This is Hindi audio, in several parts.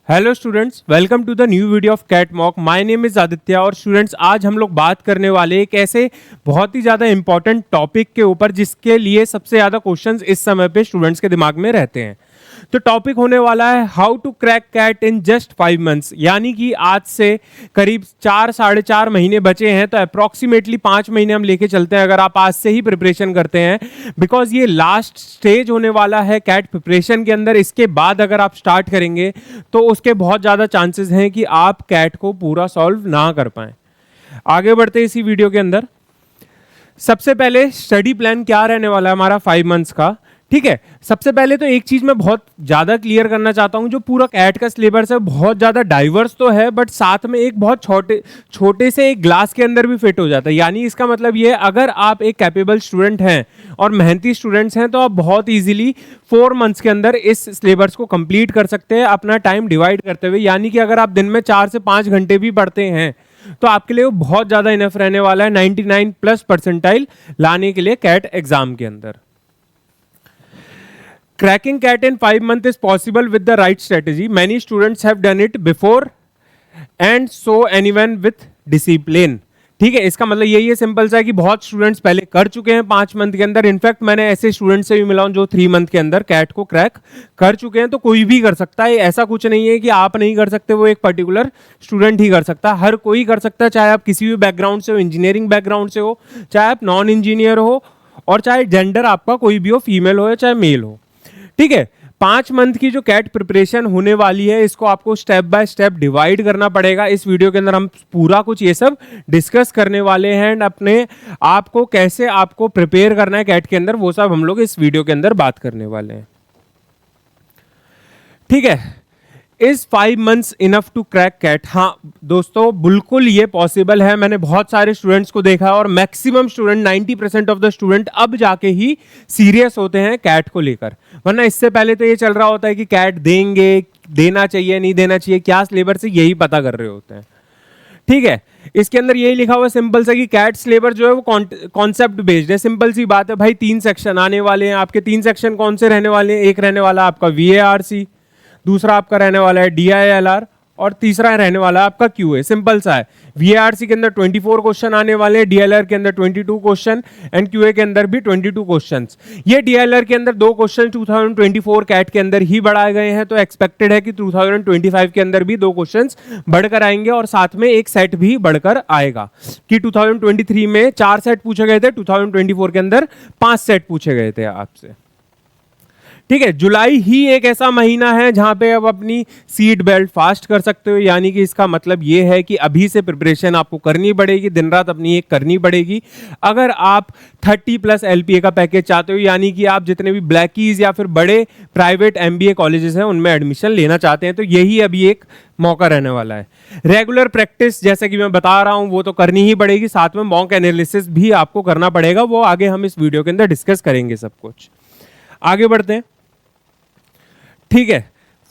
Hello students, welcome to the new video of CAT mock. My name is Aditya. और स्टूडेंट्स, आज हम लोग बात करने वाले एक ऐसे बहुत ही ज़्यादा इंपॉर्टेंट टॉपिक के ऊपर जिसके लिए सबसे ज़्यादा क्वेश्चंस इस समय पे स्टूडेंट्स के दिमाग में रहते हैं। तो टॉपिक होने वाला है how to crack CAT in just 5 months. यानी कि आज से करीब 4-4.5 महीने बचे हैं, तो अप्रॉक्सीमेटली 5 महीने हम लेके चलते हैं अगर आप आज से ही प्रिपरेशन करते हैं, बिकॉज ये लास्ट स्टेज होने वाला है कैट प्रिपरेशन के अंदर। इसके बाद अगर आप स्टार्ट करेंगे तो उसके बहुत ज़्यादा चांसेस हैं कि आप कैट को पूरा सॉल्व ना कर पाएं। आगे बढ़ते हैं इसी वीडियो के अंदर। सबसे पहले स्टडी प्लान क्या रहने वाला है हमारा 5 मंथ्स का। ठीक है, सबसे पहले तो एक चीज मैं बहुत ज्यादा क्लियर करना चाहता हूं, जो पूरा कैट का सिलेबस है बहुत ज्यादा डाइवर्स तो है, बट साथ में एक बहुत छोटे से एक ग्लास के अंदर भी फिट हो जाता है। यानी इसका मतलब ये है, अगर आप एक कैपेबल स्टूडेंट हैं और मेहनती स्टूडेंट्स हैं तो आप बहुत इजीली 4 मंथ्स के अंदर इस सिलेबस को कंप्लीट कर सकते हैं अपना टाइम डिवाइड करते हुए। यानी कि अगर आप दिन में 4 से 5 घंटे भी पढ़ते हैं तो आपके लिए वो बहुत ज्यादा इनफ रहने वाला है 99+ लाने के लिए कैट एग्जाम के अंदर। Cracking CAT in 5 months is possible with the right strategy. Many students have done it before and so anyone with discipline. ठीक है, इसका मतलब यही है, सिंपल सा है कि बहुत स्टूडेंट्स पहले कर चुके हैं 5 मंथ के अंदर। इनफैक्ट मैंने ऐसे स्टूडेंट्स से भी मिला हूं जो 3 मंथ के अंदर कैट को क्रैक कर चुके हैं। तो कोई भी कर सकता है, ऐसा कुछ नहीं है कि आप नहीं कर सकते, वो एक पर्टिकुलर स्टूडेंट ही कर सकता है। हर कोई कर सकता है, चाहे आप किसी भी बैकग्राउंड से हो, इंजीनियरिंग बैकग्राउंड से हो, चाहे आप नॉन इंजीनियर हो, और चाहे जेंडर आपका कोई भी हो, फीमेल हो या चाहे मेल हो। ठीक है, 5 मंथ की जो कैट प्रिपरेशन होने वाली है, इसको आपको स्टेप बाय स्टेप डिवाइड करना पड़ेगा। इस वीडियो के अंदर हम पूरा कुछ ये सब डिस्कस करने वाले हैं एंड अपने आप को कैसे आपको प्रिपेयर करना है कैट के अंदर, वो सब हम लोग इस वीडियो के अंदर बात करने वाले हैं। ठीक है, is 5 months enough to crack CAT? हाँ दोस्तों, बिल्कुल ये पॉसिबल है। मैंने बहुत सारे स्टूडेंट्स को देखा है और maximum student 90% of the student अब जाके ही सीरियस होते हैं कैट को लेकर, वरना इससे पहले तो ये चल रहा होता है कि कैट देंगे, देना चाहिए नहीं देना चाहिए, क्या सिलेबस से, यही पता कर रहे होते हैं। ठीक है, इसके अंदर यही लिखा हुआ है सिंपल सा कि कैट सिलेबस जो है वो कॉन्सेप्ट बेस्ड है। सिंपल सी बात है भाई, 3 सेक्शन आने वाले हैं आपके। 3 सेक्शन कौन से रहने वाले हैं? एक रहने वाला आपका VARC, दूसरा आपका रहने वाला है DILR, और तीसरा रहने वाला है आपका QA। सिंपल सा है, VARC के अंदर 24 क्वेश्चन आने वाले हैं, DILR के अंदर 22 क्वेश्चन एंड QA के अंदर भी 22 क्वेश्चंस। ये DILR के अंदर 2 क्वेश्चन 2024 कैट के अंदर ही बढ़ाए गए हैं, तो एक्सपेक्टेड है कि 2025 के अंदर भी 2 क्वेश्चंस बढ़कर आएंगे और साथ में एक सेट भी बढ़कर आएगा। कि 2023 में 4 सेट पूछे गए थे, 2024 के अंदर 5 सेट पूछे गए थे आपसे। ठीक है, जुलाई ही एक ऐसा महीना है जहां पे अब अपनी सीट बेल्ट फास्ट कर सकते हो। यानी कि इसका मतलब ये है कि अभी से प्रिपरेशन आपको करनी पड़ेगी, दिन रात अपनी एक करनी पड़ेगी। अगर आप 30+ LPA का पैकेज चाहते हो, यानी कि आप जितने भी ब्लैकीज या फिर बड़े प्राइवेट MBA कॉलेजेस हैं उनमें एडमिशन लेना चाहते हैं, तो यही अभी एक मौका रहने वाला है। रेगुलर प्रैक्टिस जैसे कि मैं बता रहा हूं वो तो करनी ही पड़ेगी, साथ में मॉक एनालिसिस भी आपको करना पड़ेगा, वो आगे हम इस वीडियो के अंदर डिस्कस करेंगे सब कुछ। आगे बढ़ते हैं। ठीक है,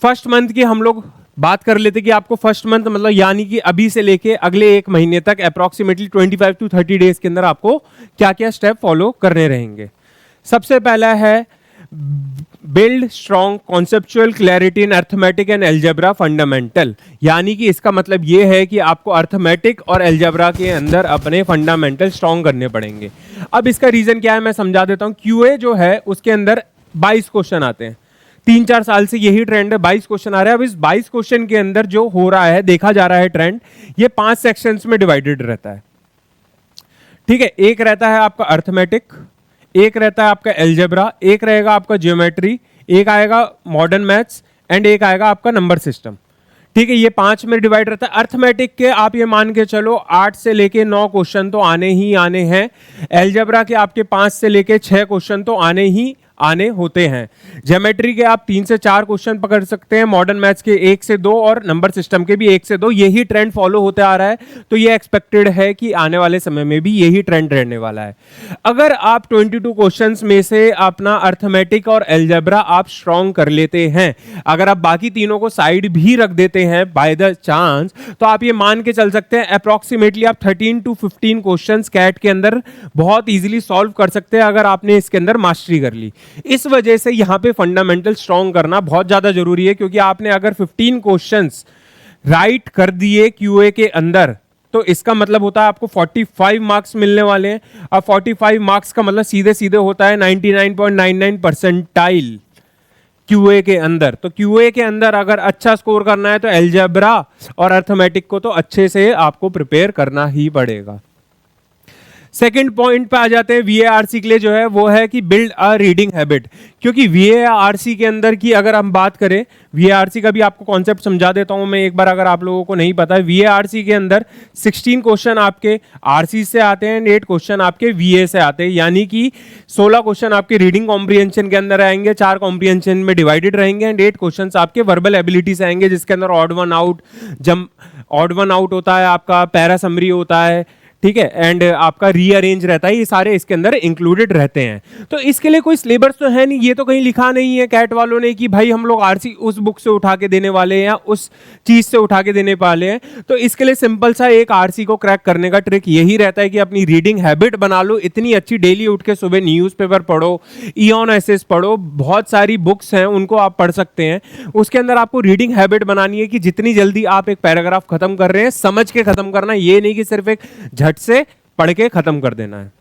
फर्स्ट मंथ की हम लोग बात कर लेते कि आपको फर्स्ट मंथ मतलब यानी कि अभी से लेके अगले 1 महीने तक अप्रॉक्सीमेटली 25 to 30 डेज के अंदर आपको क्या क्या स्टेप फॉलो करने रहेंगे। सबसे पहला है build strong conceptual clarity in arithmetic and algebra fundamental. यानी कि इसका मतलब यह है कि आपको अर्थमेटिक और एल्जेब्रा के अंदर अपने फंडामेंटल स्ट्रॉन्ग करने पड़ेंगे। अब इसका रीजन क्या है मैं समझा देता हूं। QA जो है उसके अंदर 22 क्वेश्चन आते हैं, 3-4 साल से यही ट्रेंड है, 22 क्वेश्चन आ रहे हैं। अब इस 22 क्वेश्चन के अंदर जो हो रहा है, देखा जा रहा है ट्रेंड, ये 5 सेक्शंस में डिवाइडेड रहता है। ठीक है, एक रहता है आपका अर्थमेटिक, एक रहता है आपका एल्जेब्रा, एक रहेगा आपका ज्योमेट्री, एक आएगा मॉडर्न मैथ्स एंड एक आएगा आपका नंबर सिस्टम। ठीक है, ये 5 में डिवाइड रहता है। अर्थमेटिक के आप ये मान के चलो 8 से लेके 9 क्वेश्चन तो आने ही आने हैं। एल्जेब्रा के आपके 5 से लेके 6 क्वेश्चन तो आने ही आने होते हैं। ज्योमेट्री के आप 3 से 4 क्वेश्चन पकड़ सकते हैं, मॉडर्न मैथ्स के 1 से 2 और नंबर सिस्टम के भी 1 से 2। यही ट्रेंड फॉलो होता आ रहा है, तो ये एक्सपेक्टेड है कि आने वाले समय में भी यही ट्रेंड रहने वाला है। अगर आप 22 क्वेश्चंस में से अपना अर्थमेटिक और एल्जेब्रा आप स्ट्रॉन्ग कर लेते हैं, अगर आप बाकी तीनों को साइड भी रख देते हैं बाय द चांस, तो आप ये मान के चल सकते हैं अप्रॉक्सीमेटली आप 13 to 15 क्वेश्चंस कैट के अंदर बहुत इजीली सॉल्व कर सकते हैं अगर आपने इसके अंदर मास्टरी कर ली। इस वजह से यहाँ पे फंडामेंटल स्ट्रॉन्ग करना बहुत ज्यादा जरूरी है, क्योंकि आपने अगर 15 क्वेश्चंस राइट कर दिए क्यूए के अंदर तो इसका मतलब होता है आपको 45 मार्क्स मिलने वाले हैं। अब 45 मार्क्स का मतलब सीधे सीधे होता है 99.99 परसेंटाइल क्यूए के अंदर। तो क्यूए के अंदर अगर अच्छा स्कोर करना है तो अलजेब्रा और अर्थमेटिक को तो अच्छे से आपको प्रिपेयर करना ही पड़ेगा। सेकंड पॉइंट पे आ जाते हैं वीएआरसी के लिए, जो है वो है कि बिल्ड अ रीडिंग हैबिट। क्योंकि वीएआरसी के अंदर की अगर हम बात करें, वीएआरसी का भी आपको कॉन्सेप्ट समझा देता हूं मैं एक बार, अगर आप लोगों को नहीं पता है। वीएआरसी के अंदर 16 क्वेश्चन आपके आरसी से आते हैं, 8 क्वेश्चन आपके वीए से आते हैं, यानी कि 16 क्वेश्चन आपके रीडिंग कॉम्प्रिहेंशन के अंदर आएंगे, 4 कॉम्प्रिहेंशन में डिवाइडेड रहेंगे, एंड 8 क्वेश्चन आपके वर्बल एबिलिटी से आएंगे, जिसके अंदर ऑड वन आउट, जम ऑड वन आउट होता है, आपका पैरा समरी होता है, ठीक है, एंड आपका रीअरेंज रहता है, ये सारे इसके अंदर इंक्लूडेड रहते हैं। तो इसके लिए कोई सिलेबस तो है नहीं, ये तो कहीं लिखा नहीं है कैट वालों ने कि भाई हम लोग आरसी उस बुक से उठा के देने वाले हैं या उस चीज से उठा के देने वाले हैं। तो इसके लिए सिंपल सा एक आरसी को क्रैक करने का ट्रिक यही रहता है कि अपनी रीडिंग हैबिट बना लो इतनी अच्छी, डेली उठ के सुबह न्यूज़पेपर पढ़ो, इयॉन एसेस पढ़ो, बहुत सारी बुक्स हैं उनको आप पढ़ सकते हैं। उसके अंदर आपको रीडिंग हैबिट बनानी है कि जितनी जल्दी आप एक पैराग्राफ खत्म कर रहे हैं समझ के खत्म करना, ये नहीं कि सिर्फ एक से पढ़ के खत्म कर देना है,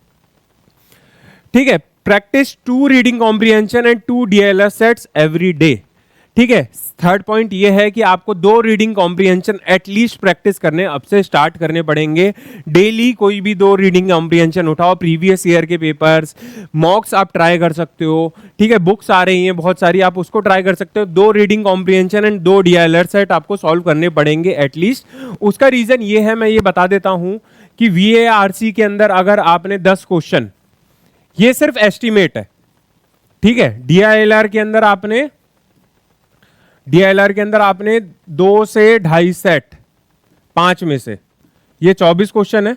ठीक है। Practice 2 reading comprehension and 2 DLR sets every day, ठीक है। थर्ड पॉइंट ये है कि आपको 2 रीडिंग कॉम्प्रिहेंशन एटलीस्ट प्रैक्टिस करने अब से स्टार्ट करने पड़ेंगे। डेली कोई भी 2 रीडिंग कॉम्प्रिहेंशन उठाओ, प्रीवियस ईयर के पेपर्स, मॉक्स आप ट्राई कर सकते हो, ठीक है, बुक्स आ रही हैं बहुत सारी, आप उसको ट्राई कर सकते हो। 2 reading comprehension and 2 DLR set आपको सॉल्व करने पड़ेंगे एटलीस्ट। उसका रीजन ये है, मैं ये बता देता हूं कि वीएआरसी के अंदर अगर आपने 10 क्वेश्चन, ये सिर्फ एस्टिमेट है, ठीक है, डीआईएलआर के अंदर आपने 2 से 2.5 सेट, 5 में से ये 24 क्वेश्चन है,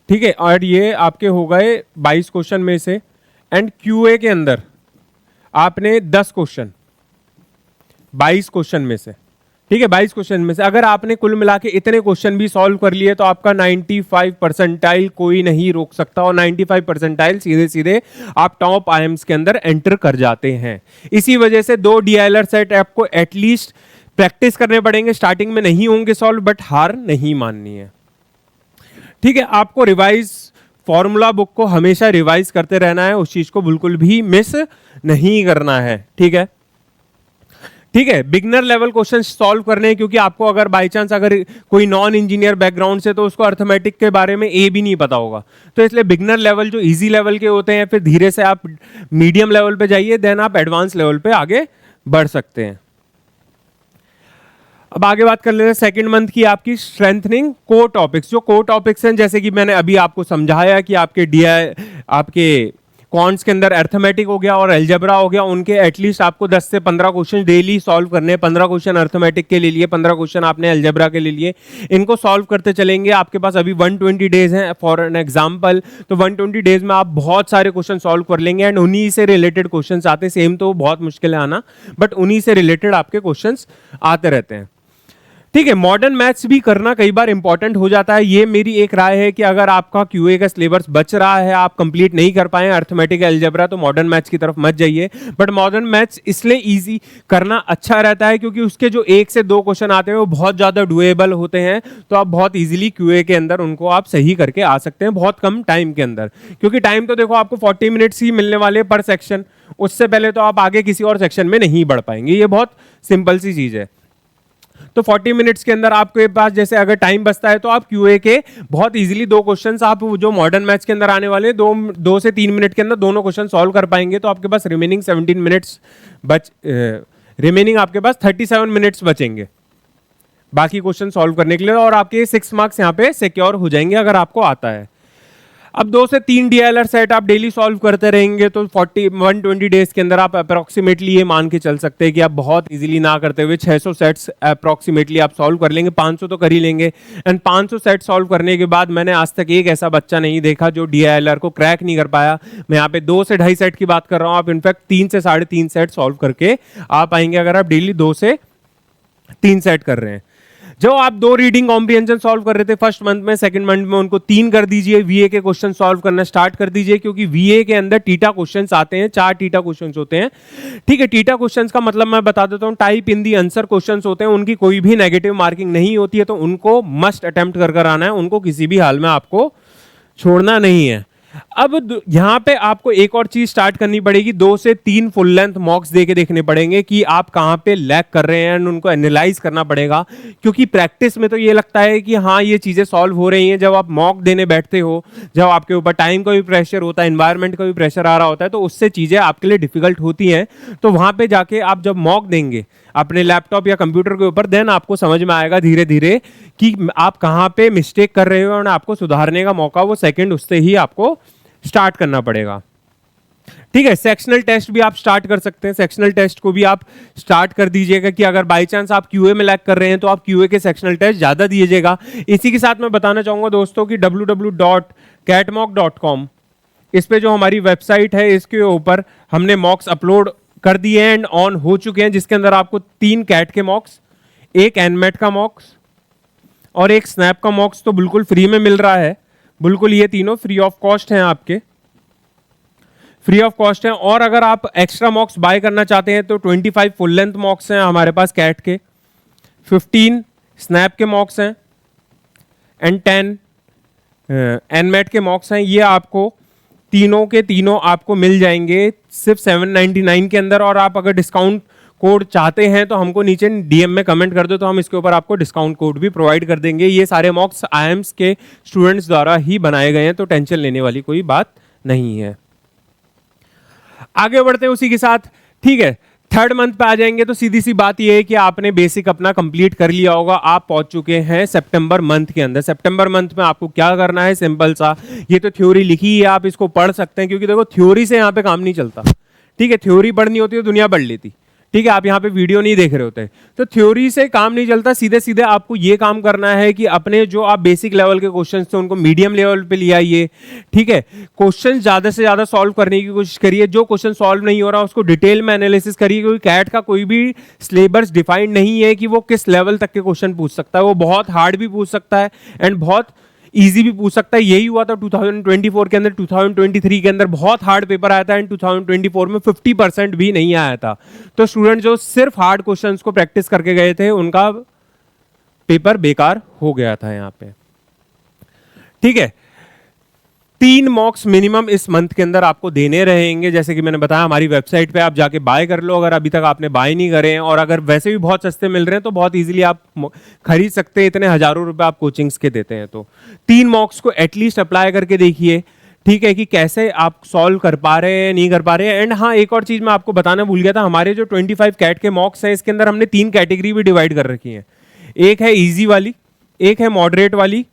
ठीक है, और ये आपके हो गए 22 क्वेश्चन में से। एंड क्यूए के अंदर आपने 10 क्वेश्चन, 22 क्वेश्चन में से, ठीक है, 22 क्वेश्चन में से अगर आपने कुल मिला के इतने क्वेश्चन भी सॉल्व कर लिए तो आपका 95 परसेंटाइल कोई नहीं रोक सकता, और 95 परसेंटाइल सीधे सीधे आप टॉप आईएम्स के अंदर एंटर कर जाते हैं। इसी वजह से 2 डीएलआर सेट आपको एटलीस्ट प्रैक्टिस करने पड़ेंगे। स्टार्टिंग में नहीं होंगे सॉल्व, बट हार नहीं माननी है, ठीक है। आपको रिवाइज फॉर्मूला बुक को हमेशा रिवाइज करते रहना है, उस चीज को बिल्कुल भी मिस नहीं करना है, ठीक है, ठीक है। बिगनर लेवल क्वेश्चन सॉल्व करने हैं, क्योंकि आपको अगर बाय चांस अगर कोई नॉन इंजीनियर बैकग्राउंड से तो उसको अर्थमेटिक के बारे में ए भी नहीं पता होगा, तो इसलिए बिगनर लेवल जो इजी लेवल के होते हैं, फिर धीरे से आप मीडियम लेवल पे जाइए, देन आप एडवांस लेवल पे आगे बढ़ सकते हैं। अब आगे बात कर लेते हैं सेकंड मंथ की आपकी स्ट्रेंथनिंग कोर टॉपिक्स। जो कोर टॉपिक्स हैं, जैसे कि मैंने अभी आपको समझाया कि आपके कॉन्स के अंदर अर्थमेटिक हो गया और अलजेब्रा हो गया, उनके एटलीस्ट आपको 10 से 15 क्वेश्चन डेली सॉल्व करने हैं। 15 क्वेश्चन अर्थमेटिक के ले लिए, 15 क्वेश्चन आपने अलजेब्रा के ले लिए, इनको सॉल्व करते चलेंगे। आपके पास अभी 120 डेज हैं फॉर एन एग्जांपल, तो 120 डेज में आप बहुत सारे क्वेश्चन सॉल्व कर लेंगे, एंड उन्हीं से रिलेटेड क्वेश्चन आते हैं। सेम तो बहुत मुश्किल है आना, बट उन्हीं से रिलेटेड आपके क्वेश्चन आते रहते हैं, ठीक है। मॉडर्न मैथ्स भी करना कई बार इंपॉर्टेंट हो जाता है। ये मेरी एक राय है कि अगर आपका क्यूए का सिलेबस बच रहा है, आप कंप्लीट नहीं कर पाए अर्थमेटिक अलजेब्रा, तो मॉडर्न मैथ्स की तरफ मत जाइए। बट मॉडर्न मैथ्स इसलिए इजी करना अच्छा रहता है क्योंकि उसके जो 1 से 2 क्वेश्चन आते हैं वो बहुत ज्यादा डुएबल होते हैं, तो आप बहुत इजीली क्यूए के अंदर उनको आप सही करके आ सकते हैं बहुत कम टाइम के अंदर। क्योंकि टाइम तो देखो आपको 40 मिनट्स ही मिलने वाले पर सेक्शन, उससे पहले तो आप आगे किसी और सेक्शन में नहीं बढ़ पाएंगे। ये बहुत सिंपल सी चीज है। तो 40 मिनट्स के अंदर आपके पास जैसे अगर टाइम बचता है तो आप क्यूए के बहुत इजीली 2 क्वेश्चंस आप जो मॉडर्न मैथ्स के अंदर आने वाले 2 से 3 मिनट के अंदर दोनों क्वेश्चन सॉल्व कर पाएंगे। तो आपके पास रिमेनिंग 17 मिनट्स रिमेनिंग आपके पास 37 मिनट्स बचेंगे बाकी क्वेश्चन सॉल्व करने के लिए, और आपके 6 मार्क्स यहाँ पे सिक्योर हो जाएंगे अगर आपको आता है। अब 2 से 3 डीएलआर सेट आप डेली सॉल्व करते रहेंगे तो 120 डेज के अंदर आप अप्रोक्सीमेटली ये मान के चल सकते हैं कि आप बहुत इजीली ना करते हुए 600 सेट्स अप्रोक्सीमेटली आप सॉल्व कर लेंगे। 500 तो कर ही लेंगे। एंड 500 सेट सॉल्व करने के बाद मैंने आज तक एक ऐसा बच्चा नहीं देखा जो डीएलआर को क्रैक नहीं कर पाया। मैं यहाँ पे 2 से 2.5 सेट की बात कर रहा हूँ, आप इनफैक्ट 3 से 3.5 सेट सॉल्व करके आप आएंगे अगर आप डेली 2 से 3 सेट कर रहे हैं। जो आप 2 रीडिंग कॉम्प्रिहेंशन सॉल्व कर रहे थे फर्स्ट मंथ में, सेकंड मंथ में उनको 3 कर दीजिए। वीए के क्वेश्चन सॉल्व करना स्टार्ट कर दीजिए, क्योंकि वीए के अंदर टीटा क्वेश्चंस आते हैं, 4 टीटा क्वेश्चंस होते हैं। ठीक है, टीटा क्वेश्चंस का मतलब मैं बता देता हूं, type in the answer questions होते हैं, उनकी कोई भी नेगेटिव मार्किंग नहीं होती है, तो उनको मस्ट अटेम्प्ट कर आना है, उनको किसी भी हाल में आपको छोड़ना नहीं है। अब यहां पे आपको एक और चीज स्टार्ट करनी पड़ेगी, 2 से 3 फुल लेंथ मॉक्स देके देखने पड़ेंगे कि आप कहां पे लैग कर रहे हैं, उनको एनालाइज करना पड़ेगा। क्योंकि प्रैक्टिस में तो ये लगता है कि हाँ ये चीजें सॉल्व हो रही हैं, जब आप मॉक देने बैठते हो, जब आपके ऊपर टाइम का भी प्रेशर होता है, एनवायरमेंट का भी प्रेशर आ रहा होता है, तो उससे चीजें आपके लिए डिफिकल्ट होती हैं। तो वहां पे जाके आप जब मॉक देंगे अपने लैपटॉप या कंप्यूटर के ऊपर, देन आपको समझ में आएगा धीरे धीरे कि आप कहां पे मिस्टेक कर रहे हो, और आपको सुधारने का मौका वो सेकंड उससे ही आपको स्टार्ट करना पड़ेगा। ठीक है, सेक्शनल टेस्ट भी आप स्टार्ट कर सकते हैं, सेक्शनल टेस्ट को भी आप स्टार्ट कर दीजिएगा कि अगर बाय चांस आप क्यूए में लैग कर रहे हैं तो आप क्यूए के सेक्शनल टेस्ट ज्यादा दीजिएगा। इसी के साथ मैं बताना चाहूंगा दोस्तों कि www.catmock.com, इस पे जो हमारी वेबसाइट है, इसके ऊपर हमने मॉक्स अपलोड कर दिए हैं एंड ऑन हो चुके हैं, जिसके अंदर आपको 3 कैट के मॉक्स, एक एनमेट का मॉक्स और एक स्नैप का मॉक्स तो बिल्कुल फ्री में मिल रहा है। बिल्कुल ये तीनों फ्री ऑफ कॉस्ट हैं, आपके फ्री ऑफ कॉस्ट हैं। और अगर आप एक्स्ट्रा मॉक्स बाय करना चाहते हैं तो 25 फुल लेंथ मॉक्स हैं हमारे पास कैट के, 15 स्नैप के मॉक्स हैं एंड 10 एनमेट के मॉक्स हैं। ये आपको तीनों के तीनों आपको मिल जाएंगे सिर्फ 799 के अंदर। और आप अगर डिस्काउंट कोड चाहते हैं तो हमको नीचे डीएम में कमेंट कर दो, तो हम इसके ऊपर आपको डिस्काउंट कोड भी प्रोवाइड कर देंगे। ये सारे मॉक्स आईएम्स के स्टूडेंट्स द्वारा ही बनाए गए हैं, तो टेंशन लेने वाली कोई बात नहीं है। आगे बढ़ते हैं उसी के साथ। ठीक है, थर्ड मंथ पे आ जाएंगे तो सीधी सी बात यह है कि आपने बेसिक अपना कंप्लीट कर लिया होगा, आप पहुंच चुके हैं सितंबर मंथ के अंदर। सितंबर मंथ में आपको क्या करना है, सिंपल सा, ये तो थ्योरी लिखी है, आप इसको पढ़ सकते हैं, क्योंकि देखो थ्योरी से यहाँ पे काम नहीं चलता। ठीक है, थ्योरी पढ़नी होती है तो दुनिया पढ़ लेती। ठीक है, आप यहाँ पे वीडियो नहीं देख रहे होते, तो थ्योरी से काम नहीं चलता। सीधे सीधे आपको ये काम करना है कि अपने जो आप बेसिक लेवल के क्वेश्चंस थे उनको मीडियम लेवल पे ले आइए। ठीक है, क्वेश्चन ज्यादा से ज्यादा सॉल्व करने की कोशिश करिए, जो क्वेश्चन सॉल्व नहीं हो रहा उसको डिटेल में एनालिसिस करिए, क्योंकि कैट का कोई भी सिलेबस डिफाइंड नहीं है कि वो किस लेवल तक के क्वेश्चन पूछ सकता है। वो बहुत हार्ड भी पूछ सकता है एंड बहुत इजी भी पूछ सकता है। यही हुआ था 2024 के अंदर, 2023 के अंदर बहुत हार्ड पेपर आया था एंड 2024 में 50% भी नहीं आया था। तो स्टूडेंट जो सिर्फ हार्ड क्वेश्चंस को प्रैक्टिस करके गए थे उनका पेपर बेकार हो गया था यहाँ पे। ठीक है, 3 मॉक्स मिनिमम इस मंथ के अंदर आपको देने रहेंगे। जैसे कि मैंने बताया, हमारी वेबसाइट पे आप जाके बाय कर लो अगर अभी तक आपने बाय नहीं करे हैं, और अगर वैसे भी बहुत सस्ते मिल रहे हैं तो बहुत इजीली आप खरीद सकते हैं, इतने हजारों रुपए आप कोचिंग्स के देते हैं। तो 3 मॉक्स को एटलीस्ट अप्लाई करके देखिए, ठीक है, कि कैसे आप सॉल्व कर पा रहे हैं, नहीं कर पा रहे हैं। एंड हाँ, एक और चीज मैं आपको बताना भूल गया था, हमारे जो 25 कैट के मॉक्स हैं इसके अंदर हमने 3 कैटेगरी भी डिवाइड कर रखी है। एक है ईजी वाली, एक है मॉडरेट वाली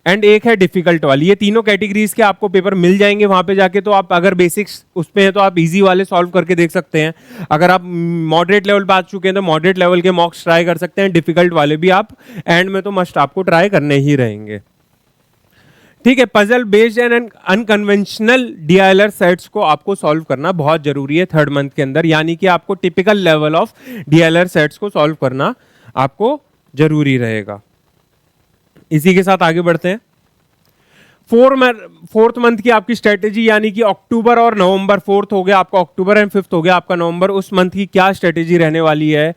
एंड एक है डिफिकल्ट वाली। ये तीनों कैटेगरीज के आपको पेपर मिल जाएंगे वहां पे जाके। तो आप अगर बेसिक्स उसमें है तो आप इजी वाले सॉल्व करके देख सकते हैं, अगर आप मॉडरेट लेवल पे आ चुके हैं तो मॉडरेट लेवल के मॉक्स ट्राई कर सकते हैं, डिफिकल्ट वाले भी आप एंड में तो मस्ट आपको ट्राई करने ही रहेंगे। ठीक है, puzzle based and unconventional DILR sets को आपको सॉल्व करना बहुत जरूरी है थर्ड मंथ के अंदर, यानी कि आपको typical level of DILR sets को सॉल्व करना आपको जरूरी रहेगा। इसी के साथ आगे बढ़ते हैं। फोर्थ मंथ की आपकी स्ट्रेटेजी, यानी कि अक्टूबर और नवंबर, फोर्थ हो गया आपका अक्टूबर एंड फिफ्थ हो गया आपका नवंबर, उस मंथ की क्या स्ट्रेटेजी रहने वाली है।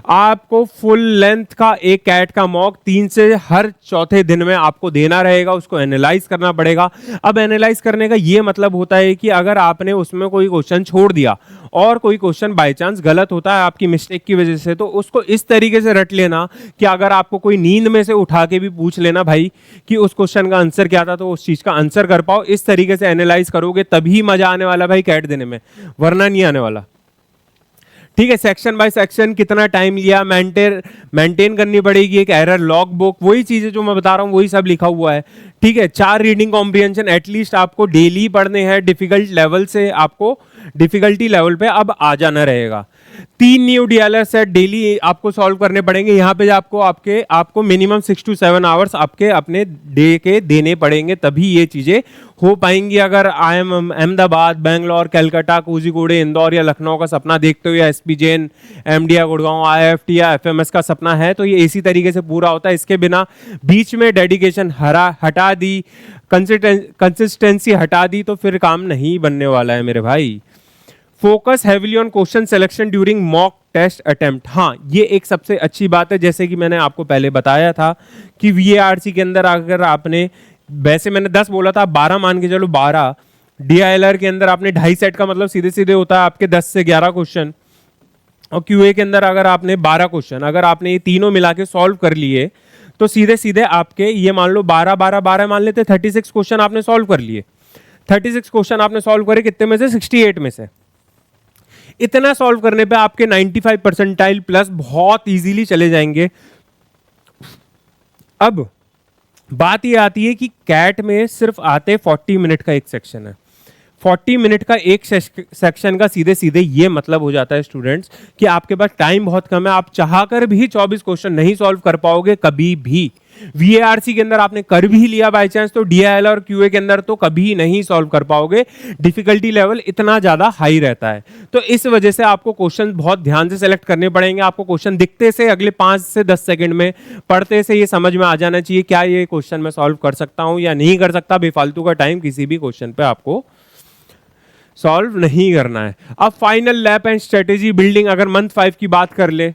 आपको फुल लेंथ का एक कैट का मॉक 3 से हर चौथे दिन में आपको देना रहेगा, उसको एनालाइज करना पड़ेगा। अब एनालाइज करने का ये मतलब होता है कि अगर आपने उसमें कोई क्वेश्चन छोड़ दिया और कोई क्वेश्चन बाय चांस गलत होता है आपकी मिस्टेक की वजह से, तो उसको इस तरीके से रट लेना कि अगर आपको कोई नींद में से उठा के भी पूछ लेना भाई कि उस क्वेश्चन का आंसर क्या था, तो उस चीज का आंसर कर पाओ। इस तरीके से एनालाइज करोगे तभी मजा आने वाला भाई कैट देने में, वरना नहीं आने वाला। ठीक है, सेक्शन बाय सेक्शन कितना टाइम लिया, मेंटेन करनी पड़ेगी एक एरर लॉग बुक, वही चीजें जो मैं बता रहा हूं वही सब लिखा हुआ है। ठीक है, 4 रीडिंग कॉम्प्रिहेंशन एटलीस्ट आपको डेली पढ़ने हैं, डिफिकल्ट लेवल से आपको डिफिकल्टी लेवल पे अब आ जाना रहेगा। 3 न्यू डीएलआर सेट डेली आपको सॉल्व करने पड़ेंगे। यहाँ पे आपको मिनिमम 6 to 7 आवर्स आपके अपने डे के देने पड़ेंगे, तभी ये चीजें हो पाएंगी। अगर IIM अहमदाबाद, बेंगलोर, कलकत्ता, कोझीकोड, इंदौर या लखनऊ का सपना देखते हो, या SP Jain, MD Gurgaon, IIFT या FMS का सपना है, तो ये इसी तरीके से पूरा होता है। इसके बिना बीच में डेडिकेशन हटा दी, कंसिस्टेंसी हटा दी, तो फिर काम नहीं बनने वाला है मेरे भाई। Focus heavily on question selection during mock test attempt. हाँ, ये एक सबसे अच्छी बात है। जैसे कि मैंने आपको पहले बताया था कि VARC के अंदर अगर आपने, वैसे मैंने 10 बोला था, 12 मान के चलो, 12 DILR के अंदर आपने 2.5 सेट का मतलब सीधे सीधे होता है आपके 10 से 11 क्वेश्चन, और QA के अंदर अगर आपने 12 क्वेश्चन, अगर आपने ये तीनों मिला के सॉल्व कर लिए, तो सीधे सीधे आपके ये मान लो 12 मान लेते, 36 क्वेश्चन आपने सॉल्व कर लिए। 36 क्वेश्चन आपने सॉल्व करे कितने में से? 68 में से। इतना सॉल्व करने पे आपके 95 परसेंटाइल प्लस बहुत इजीली चले जाएंगे। अब बात ये आती है कि कैट में सिर्फ आते 40 मिनट का एक सेक्शन है। 40 मिनट का एक सेक्शन का सीधे सीधे ये मतलब हो जाता है स्टूडेंट्स कि आपके पास टाइम बहुत कम है। आप चाहकर भी 24 क्वेश्चन नहीं सॉल्व कर पाओगे कभी भी। VARC के अंदर आपने कर भी लिया बाय चांस, तो DIL और QA के अंदर तो कभी नहीं सॉल्व कर पाओगे। डिफिकल्टी लेवल इतना ज्यादा हाई रहता है, तो इस वजह से आपको क्वेश्चन बहुत ध्यान से सेलेक्ट करने पड़ेंगे। आपको क्वेश्चन दिखते से अगले 5 से 10 सेकंड में पढ़ते से ये समझ में आ जाना चाहिए क्या ये क्वेश्चन मैं सॉल्व कर सकता हूं या नहीं कर सकता। बेफालतू का टाइम किसी भी क्वेश्चन पे आपको सॉल्व नहीं करना है। अब final lap and strategy building, अगर मंथ 5 की बात कर ले,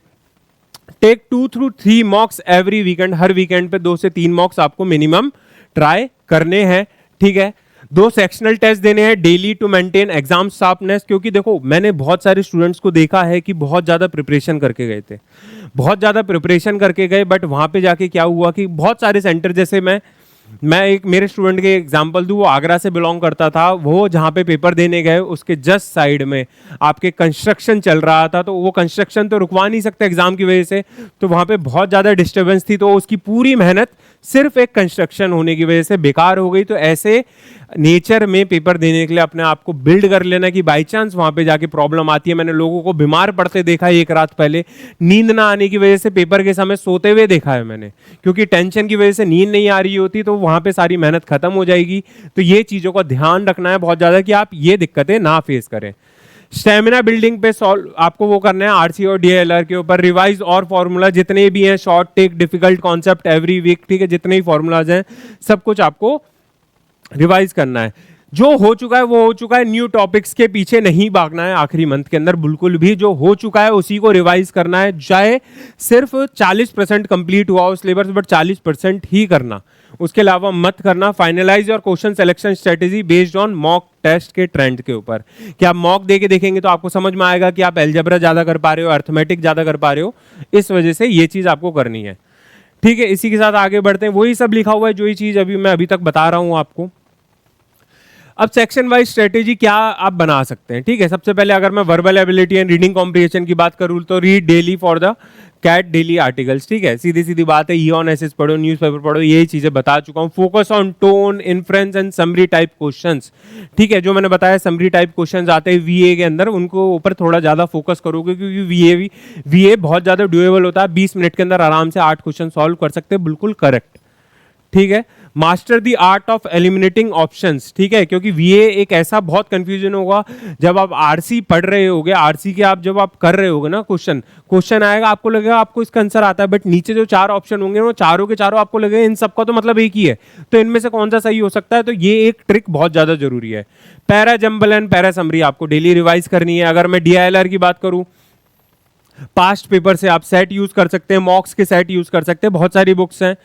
take 2 to 3 mocks every weekend. हर वीकेंड पे 2 से 3 मॉक्स आपको मिनिमम ट्राई करने हैं, ठीक है। 2 सेक्शनल टेस्ट देने हैं daily to maintain exam sharpness. क्योंकि देखो, मैंने बहुत सारे स्टूडेंट्स को देखा है कि बहुत ज्यादा प्रिपरेशन करके गए थे, बहुत ज्यादा प्रिपरेशन करके गए, बट वहां पे जाके क्या हुआ कि बहुत सारे सेंटर, जैसे मैं एक मेरे स्टूडेंट के एग्जांपल दूं, वो आगरा से बिलोंग करता था। वो जहां पे पेपर देने गए उसके जस्ट साइड में आपके कंस्ट्रक्शन चल रहा था, तो वो कंस्ट्रक्शन तो रुकवा नहीं सकते एग्जाम की वजह से, तो वहां पे बहुत ज़्यादा डिस्टर्बेंस थी, तो उसकी पूरी मेहनत सिर्फ एक कंस्ट्रक्शन होने की वजह से बेकार हो गई। तो ऐसे नेचर में पेपर देने के लिए अपने आप को बिल्ड कर लेना कि बाई चांस वहां पे जाके प्रॉब्लम आती है। मैंने लोगों को बीमार पड़ते देखा है, एक रात पहले नींद ना आने की वजह से पेपर के समय सोते हुए देखा है मैंने, क्योंकि टेंशन की वजह से नींद नहीं आ रही होती, तो वहां पे सारी मेहनत खत्म हो जाएगी। तो ये चीजों का ध्यान रखना है बहुत ज्यादा कि आप ये दिक्कतें ना फेस करें। स्टेमिना बिल्डिंग पे सॉल्व आपको वो करना है आरसी और डीएलआर के ऊपर। रिवाइज और फॉर्मूला जितने भी हैं, short take difficult concept every week, ठीक है, जितने भी फॉर्मूलाज हैं सब कुछ आपको रिवाइज करना है। जो हो चुका है वो हो चुका है, न्यू टॉपिक्स के पीछे नहीं भागना है आखिरी मंथ के अंदर बिल्कुल भी। जो हो चुका है उसी को रिवाइज करना है, चाहे सिर्फ 40% कंप्लीट हुआ हो सिलेबस, बट 40% ही करना, उसके अलावा मत करना। फाइनलाइज और question selection strategy based on mock test के ट्रेंड के ऊपर, कि आप मॉक दे के देखेंगे तो आपको समझ में आएगा कि आप अलजेब्रा ज्यादा कर पा रहे हो, अर्थमेटिक ज्यादा कर पा रहे हो, इस वजह से ये चीज आपको करनी है, ठीक है। इसी के साथ आगे बढ़ते हैं, वही सब लिखा हुआ है जो ही चीज अभी मैं अभी तक बता रहा हूं आपको। अब सेक्शन वाइज स्ट्रेटेजी क्या आप बना सकते हैं, ठीक है। सबसे पहले अगर मैं verbal ability and reading comprehension की बात करूं तो read daily for the CAT daily articles, ठीक है, सीधी सीधी बात है। ई ऑन एसेस पढ़ो, न्यूज़पेपर पढ़ो, यही चीजें बता चुका हूं। Focus on tone, inference and summary type questions, ठीक है, जो मैंने बताया समरी टाइप क्वेश्चंस आते हैं वीए के अंदर, उनको ऊपर थोड़ा ज्यादा फोकस करोगे, क्योंकि वीए बहुत ज्यादा ड्यूएबल होता है। 20 मिनट के अंदर आराम से 8 क्वेश्चन सॉल्व कर सकते हैं, बिल्कुल करेक्ट, ठीक है। Master the art of eliminating options, ठीक है, क्योंकि वीए एक ऐसा बहुत कंफ्यूजन होगा जब आप आरसी पढ़ रहे होगे, आरसी के आप जब आप कर रहे होगे ना, क्वेश्चन आएगा, आपको लगेगा आपको इसका आंसर आता है, बट नीचे जो 4 ऑप्शन होंगे वो चारों के चारों आपको लगेगा इन सबका तो मतलब एक ही है, तो इनमें से कौन सा सही हो सकता है। तो ये एक ट्रिक बहुत ज्यादा जरूरी है। Para jumble and para summary आपको डेली रिवाइज करनी है। अगर मैं डीआईएलआर की बात करूं, पास्ट पेपर से आप सेट यूज कर सकते हैं, मॉक्स के सेट यूज कर सकते हैं, बहुत सारी बुक्स हैं,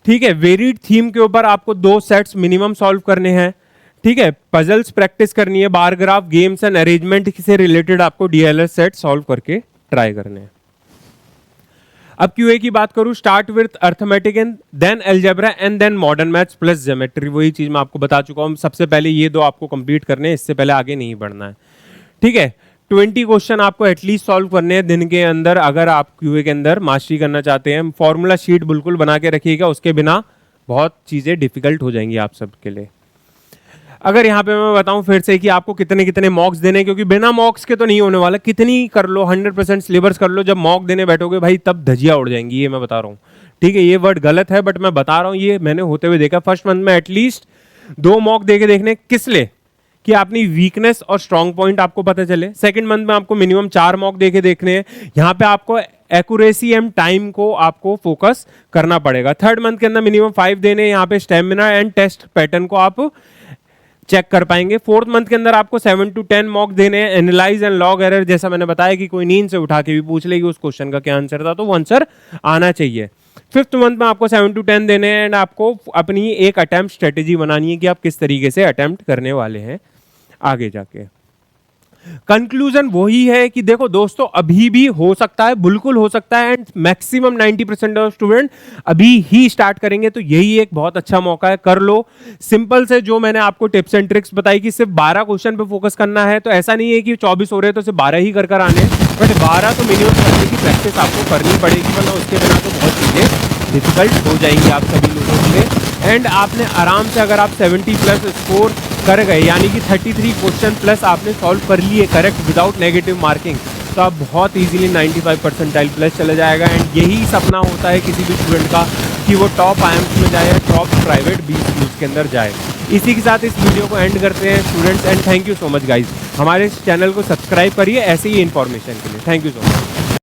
ठीक है। वेरिड थीम के ऊपर आपको 2 सेट्स मिनिमम सॉल्व करने हैं, ठीक है। पजल्स प्रैक्टिस करनी है, bar graph, games and arrangement से रिलेटेड आपको डीएलआर सेट सॉल्व करके ट्राई करने हैं। अब क्यूए की बात करूं, start with arithmetic and then algebra and then modern maths plus geometry. वही चीज मैं आपको बता चुका हूं, सबसे पहले ये 2 आपको कंप्लीट करने हैं, इससे पहले आगे नहीं बढ़ना है, ठीक है। 20 क्वेश्चन आपको एटलीस्ट सॉल्व करने हैं दिन के अंदर, अगर आप क्यूए के अंदर मास्टरी करना चाहते हैं। फॉर्मूला शीट बिल्कुल बना के रखिएगा, उसके बिना बहुत चीजें डिफिकल्ट हो जाएंगी आप सबके लिए। अगर यहाँ पे मैं बताऊं फिर से कि आपको कितने कितने मॉक्स देने, क्योंकि बिना मॉक्स के तो नहीं होने वाला, कितनी कर लो 100% सिलेबस कर लो, जब मॉक देने बैठोगे भाई तब धजिया उड़ जाएंगी, ये मैं बता रहा हूँ। ठीक है, ये वर्ड गलत है बट मैं बता रहा हूँ, ये मैंने होते हुए देखा। फर्स्ट मंथ में एटलीस्ट 2 मॉक देके देखने, किस लिए कि अपनी वीकनेस और स्ट्रॉन्ग पॉइंट आपको पता चले। सेकंड मंथ में आपको मिनिमम 4 मॉक देके देखने हैं, यहाँ पे आपको एक्यूरेसी एंड टाइम को आपको फोकस करना पड़ेगा। थर्ड मंथ के अंदर मिनिमम 5 देने, यहाँ पे स्टेमिना एंड टेस्ट पैटर्न को आप चेक कर पाएंगे। फोर्थ मंथ के अंदर आपको 7 to 10 मॉक देने हैं। एनालाइज एंड लॉग एरर, जैसा मैंने बताया कि कोई नींद से उठा के भी पूछ लेगी उस क्वेश्चन का क्या आंसर था, तो वो आंसर आना चाहिए। फिफ्थ मंथ में आपको 7 to 10 देने हैं एंड आपको अपनी एक अटेम्प्ट स्ट्रेटेजी बनानी है कि आप किस तरीके से अटेम्प्ट करने वाले हैं आगे जाके। कंक्लूजन वही है कि देखो दोस्तों, अभी भी हो सकता है, बिल्कुल हो सकता है, एंड मैक्सिमम 90% ऑफ स्टूडेंट अभी ही स्टार्ट करेंगे, तो यही एक बहुत अच्छा मौका है, कर लो। सिंपल से जो मैंने आपको टिप्स एंड ट्रिक्स बताई कि सिर्फ 12 क्वेश्चन पे फोकस करना है, तो ऐसा नहीं है कि 24 हो रहे हैं तो सिर्फ 12 ही कर आने, बट 12 तो मिनिमम करने की प्रैक्टिस आपको करनी पड़ेगी, वरना उसके बिना तो बहुत चीज़ें डिफिकल्ट हो जाएंगी आप सभी लोगों के लिए। एंड आपने आराम से, अगर आप 70+ स्कोर कर गए, यानी कि 33 क्वेश्चन प्लस आपने सॉल्व कर लिए करेक्ट विदाउट नेगेटिव मार्किंग, तो आप बहुत इजीली 95 परसेंटाइल प्लस चले जाएगा। एंड यही सपना होता है किसी भी स्टूडेंट का कि वो टॉप आईएम्स में जाए या टॉप प्राइवेट BCUs के अंदर जाए। इसी के साथ इस वीडियो को एंड करते हैं students, and thank you so much guys. हमारे इस चैनल को सब्सक्राइब करिए ऐसे ही इन्फॉर्मेशन के लिए। Thank you so much.